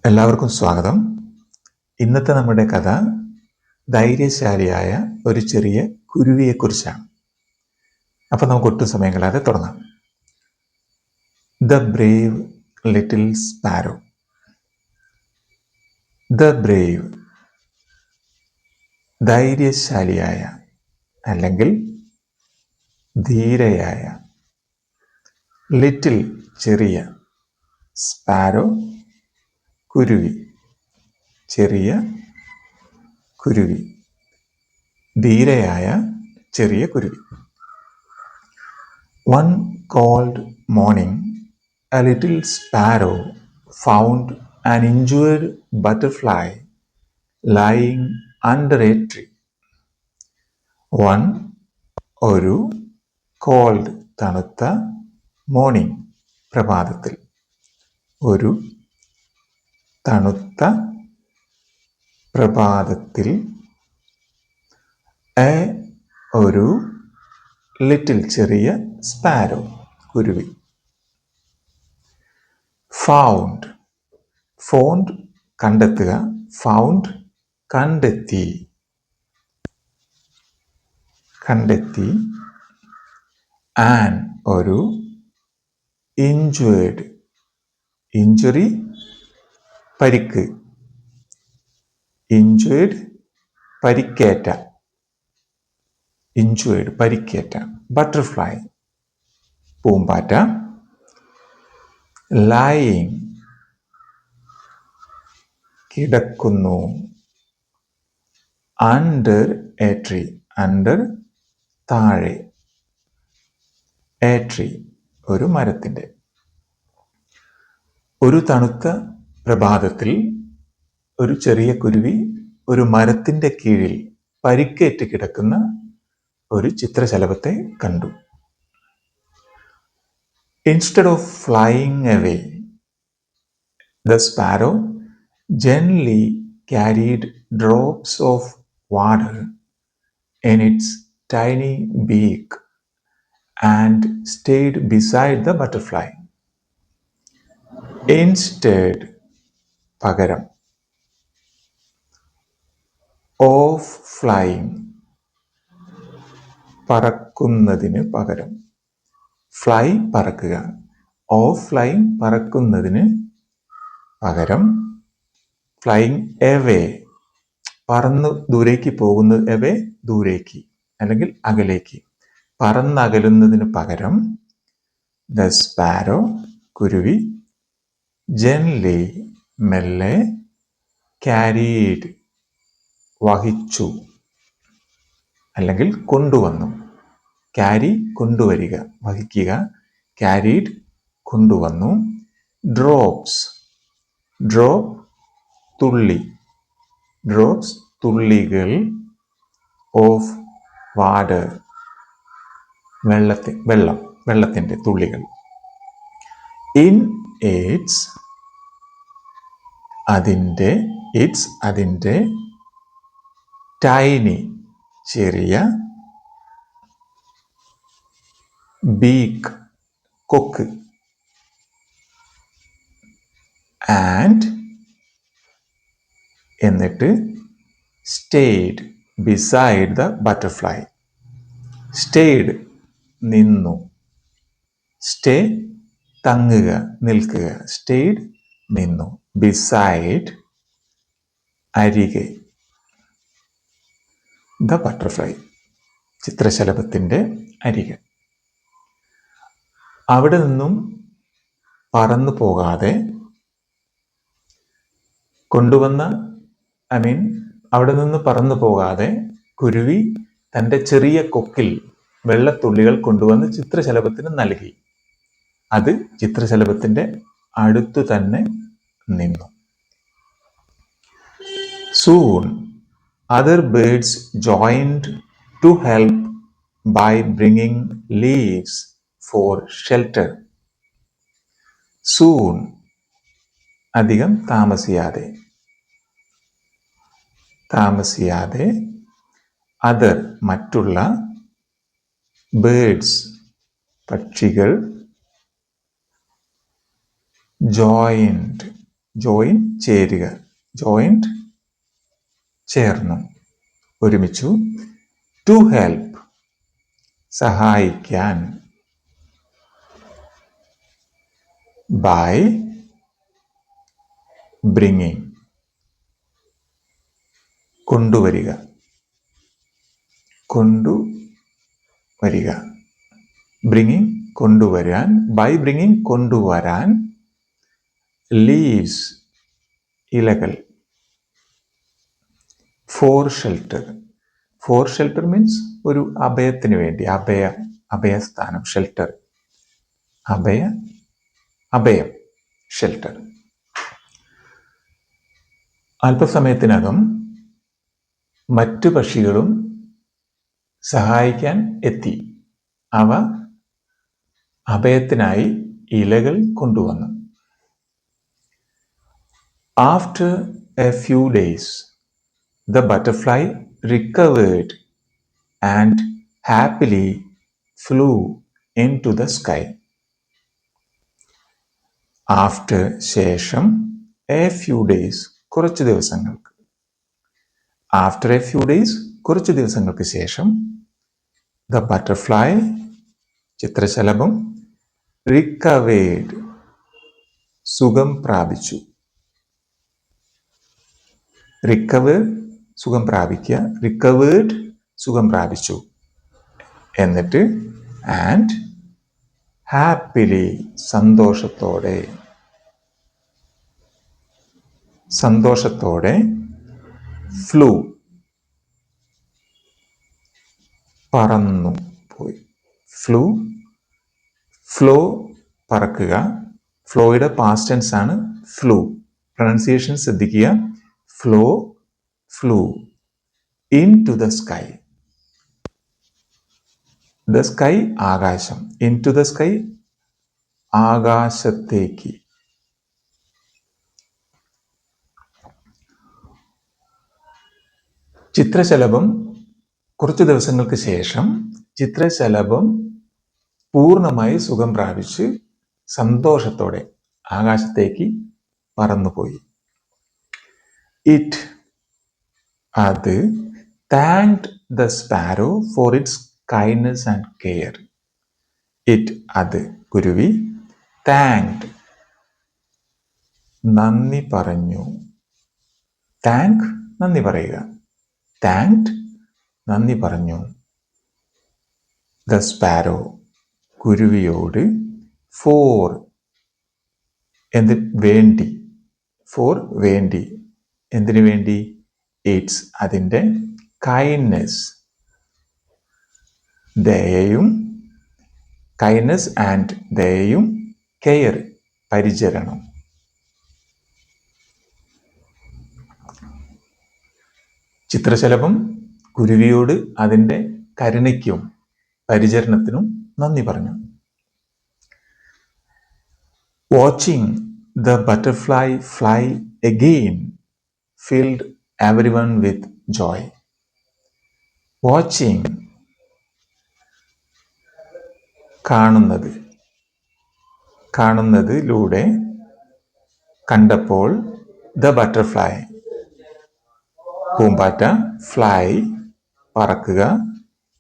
എല്ലാവർക്കും സ്വാഗതം. ഇന്നത്തെ നമ്മുടെ കഥ ധൈര്യശാലിയായ ഒരു ചെറിയ കുരുവിയെക്കുറിച്ചാണ്. അപ്പം നമുക്ക് ഒട്ടും സമയം കളയാതെ തുടങ്ങാം. The brave little sparrow. The brave, ധൈര്യശാലിയായ അല്ലെങ്കിൽ ധീരയായ, ലിറ്റിൽ ചെറിയ, സ്പാരോ കുരുവി, ചെറിയ കുരുവി, ധീരയായ ചെറിയ കുരുവി. One cold morning, a little sparrow found an injured butterfly lying under a tree. ഒരു കോൾഡ് തണുത്ത മോർണിംഗ്, പ്രഭാതത്തിൽ, ഒരു തണുത്ത പ്രഭാതത്തിൽ, ഒരു ലിറ്റിൽ ചെറിയ സ്പാരോ കുരുവി. ഫൗണ്ട് കണ്ടെത്തുക, ഫൗണ്ട് കണ്ടെത്തി, ആൻ ഒരു, ഇഞ്ചുവേർഡ് ഇഞ്ചുറി പരിക്ക്, ഇഞ്ചുവേർഡ് പരിക്കേറ്റ, ഇഞ്ചുവേർഡ് പരിക്കേറ്റ, ബട്ടർഫ്ലൈ പൂമ്പാറ്റ, ലൈയിങ് കിടക്കുന്നു, അണ്ടർ എ ട്രീ, അണ്ടർ താഴെ, എ ട്രീ ഒരു മരത്തിൻ്റെ. ഒരു തണുത്ത പ്രഭാതത്തിൽ ഒരു ചെറിയ കുരുവി ഒരു മരത്തിൻ്റെ കീഴിൽ പരിക്കേറ്റ് കിടക്കുന്ന ഒരു ചിത്രശലഭത്തെ കണ്ടു. Instead of flying away, the sparrow gently carried drops of water in its tiny beak and stayed beside the butterfly. Instead, പകരം, of flying, പറക്കുന്നതിന് പകരം, ഫ്ലൈ പറക്കുക, ഓഫ് ഫ്ലൈങ് പറക്കുന്നതിന് പകരം, ഫ്ലൈങ് എവേ പറന്ന് ദൂരേക്ക് പോകുന്നത്, എവേ ദൂരേക്ക് അല്ലെങ്കിൽ അകലേക്ക്, പറന്നകലുന്നതിന് പകരം, ദ സ്പാരോ കുരുവി, ജെൻലി മെല്ലെ, ക്യാരീഡ് വഹിച്ചു അല്ലെങ്കിൽ കൊണ്ടുവന്നു, ക്യാരി കൊണ്ടുവരിക, വഹിക്കുക, ക്യാരീഡ് കൊണ്ടുവന്നു, ഡ്രോപ്സ് തുള്ളി, ഡ്രോപ്സ് തുള്ളികൾ, ഓഫ് വാട്ടർ വെള്ളത്തിൻ്റെ തുള്ളികൾ, ഇൻ ഇറ്റ്സ് അതിൻ്റെ, ടൈനി ചെറിയ, ബീക്ക് കൊക്ക്, ആൻഡ് എന്നിട്ട്, stayed beside the butterfly, stayed നിന്നു, സ്റ്റേ തങ്ങുക നിൽക്കുക, സ്റ്റേഡ് നിന്നു, ബിസൈഡ് അരികെ, ദ ബട്ടർഫ്ലൈ ചിത്രശലഭത്തിൻ്റെ അരികെ. അവിടെ നിന്നും പറന്നു പോകാതെ അവിടെ നിന്ന് പറന്നു പോകാതെ കുരുവി തൻ്റെ ചെറിയ കൊക്കിൽ വെള്ളത്തുള്ളികൾ കൊണ്ടുവന്ന് ചിത്രശലഭത്തിന് നൽകി. അത് ചിത്രശലഭത്തിൻ്റെ അടുത്തു തന്നെ നിന്നു. Soon, other birds joined to help by bringing leaves for shelter. Soon, അധികം താമസിയാതെ, അതർ മറ്റുള്ള, ബേർഡ്സ് പക്ഷികൾ, ജോയിൻ ചേരുക, ജോയിൻഡ് ചേർന്നു, ഒരുമിച്ചു. ടു ഹെൽപ്പ് സഹായിക്കാൻ. ബൈ ബ്രിങ്ങിങ് കൊണ്ടുവരിക, കൊണ്ടുവരിക. ബ്രിങ്ങിങ് കൊണ്ടുവരാൻ, ബൈ ബ്രിങ്ങിങ് കൊണ്ടുവരാൻ. ലീവ്സ് ഇലകൾ. For shelter. For shelter means ഒരു അഭയത്തിന് വേണ്ടി, അഭയസ്ഥാനം, ഷെൽട്ടർ, അഭയം, ഷെൽട്ടർ. അല്പസമയത്തിനകം മറ്റു പക്ഷികളും സഹായിക്കാൻ എത്തി. അവ അഭയത്തിനായി ഇലകൾ കൊണ്ടുവന്നു. After a few days, the butterfly recovered and happily flew into the sky. After ശേഷം, a few days കുറച്ചു ദിവസങ്ങൾക്ക്. After a few days കുറച്ചു ദിവസങ്ങൾക്ക് ശേഷം, the butterfly ചിത്രശലഭം recovered സുഖം പ്രാപിച്ചു. റിക്കവർ സുഖം പ്രാപിക്കുക, റിക്കവേർഡ് സുഖം പ്രാപിച്ചു. എന്നിട്ട് ആൻഡ് ഹാപ്പിലി സന്തോഷത്തോടെ ഫ്ലൂ പറന്നു പോയി. ഫ്ലോ പറക്കുക. ഫ്ലോയുടെ പാസ്റ്റ് ടെൻസ് ആണ് ഫ്ലൂ. പ്രൊനൗൺസിയേഷൻ ശ്രദ്ധിക്കുക. Flew into the sky. The sky ആകാശം. into the sky ആകാശത്തേക്ക്. ചിത്രശലഭം കുറച്ചു ദിവസങ്ങൾക്ക് ശേഷം ചിത്രശലഭം പൂർണ്ണമായി സുഖം പ്രാപിച്ച് സന്തോഷത്തോടെ ആകാശത്തേക്ക് പറന്നുപോയി. അത് thanked the sparrow for its kindness and care. അത് കുരുവി thanked നന്ദി പറഞ്ഞു. thank നന്ദി പറയുക. thanked നന്ദി പറഞ്ഞു. the sparrow കുരുവിയോട് for വേണ്ടി. for വേണ്ടി. എന്തിനു വേണ്ടി? ഇറ്റ്സ് അതിൻ്റെ കൈൻഡ്നെസ് ദയയും, കൈൻഡ്നെസ് ആൻഡ് ദയയും, കെയർ പരിചരണം. ചിത്രശലഭം കുരുവിയോട് അതിൻ്റെ കരുണയ്ക്കും പരിചരണത്തിനും നന്ദി പറഞ്ഞു. Watching the butterfly fly again filled everyone with joy. Watching കാണുന്നതിലൂടെ കണ്ടപ്പോൾ the butterfly Poombatta fly പറക്കുക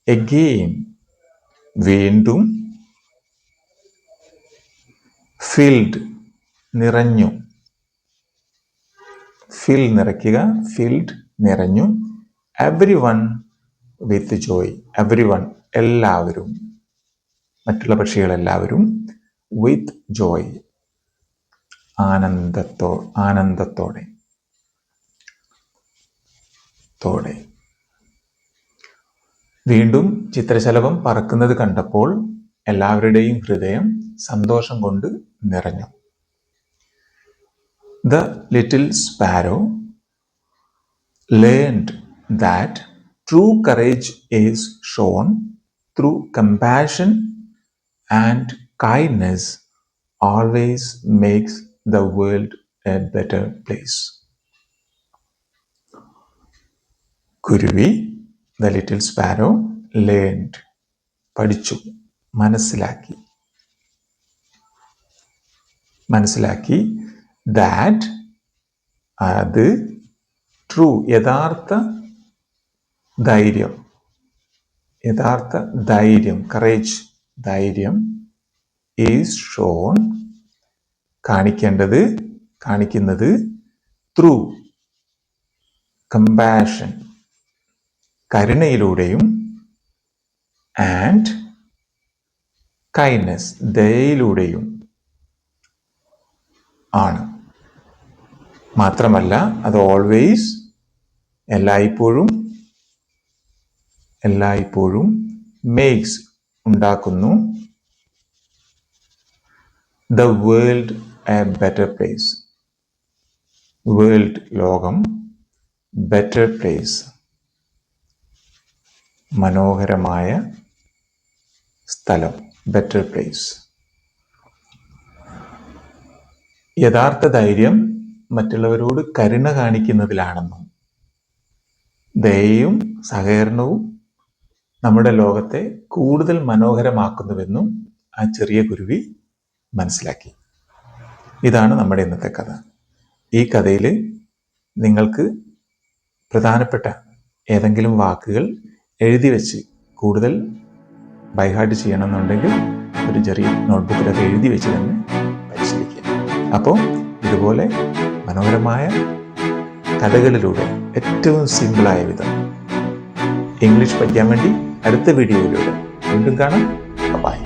again വീണ്ടും filled നിറഞ്ഞു. fill നിറയ്ക്കുക, filled നിറഞ്ഞു. everyone with joy. everyone എല്ലാവരും, മറ്റുള്ള പക്ഷികളെല്ലാവരും with joy ആനന്ദത്തോടെ. വീണ്ടും ചിത്രശലഭം പറക്കുന്നത് കണ്ടപ്പോൾ എല്ലാവരുടെയും ഹൃദയം സന്തോഷം കൊണ്ട് നിറഞ്ഞു. The little sparrow learned that true courage is shown through compassion and kindness always makes the world a better place. കുരുവി the little sparrow learned പഠിച്ചു, മനസ്സിലാക്കി that അത് ട്രൂ, യഥാർത്ഥ ധൈര്യം, കറേജ്, ധൈര്യം ഈസ് ഷോൺ, കാണിക്കുന്നത് ത്രൂ കമ്പാഷൻ, കരുണയിലൂടെയും, ആൻഡ് കൈൻഡ്നസ്, ദയയിലൂടെയും ആണ്. മാത്രമല്ല അത് ഓൾവേസ്, എല്ലായ്പ്പോഴും മേക്സ്, ഉണ്ടാക്കുന്നു, the world A better place, world, ലോകം, ബെറ്റർ പ്ലേസ്, മനോഹരമായ സ്ഥലം, ബെറ്റർ പ്ലേസ്. യഥാർത്ഥ ധൈര്യം മറ്റുള്ളവരോട് കരുണ കാണിക്കുന്നതിലാണെന്നും ദയയും സഹകരണവും നമ്മുടെ ലോകത്തെ കൂടുതൽ മനോഹരമാക്കുന്നുവെന്നും ആ ചെറിയ കുരുവി മനസ്സിലാക്കി. ഇതാണ് നമ്മുടെ ഇന്നത്തെ കഥ. ഈ കഥയിൽ നിങ്ങൾക്ക് പ്രധാനപ്പെട്ട ഏതെങ്കിലും വാക്കുകൾ എഴുതി വെച്ച് കൂടുതൽ ബൈഹാർട്ട് ചെയ്യണമെന്നുണ്ടെങ്കിൽ ഒരു ചെറിയ നോട്ട്ബുക്കിലൊക്കെ എഴുതി വെച്ച് തന്നെ പരിശീലിക്കുക. അപ്പോൾ ഇതുപോലെ മനോഹരമായ കഥകളിലൂടെ ഏറ്റവും സിമ്പിളായ വിധം ഇംഗ്ലീഷ് പഠിക്കാൻ വേണ്ടി അടുത്ത വീഡിയോയിലൂടെ വീണ്ടും കാണാം. ബൈ.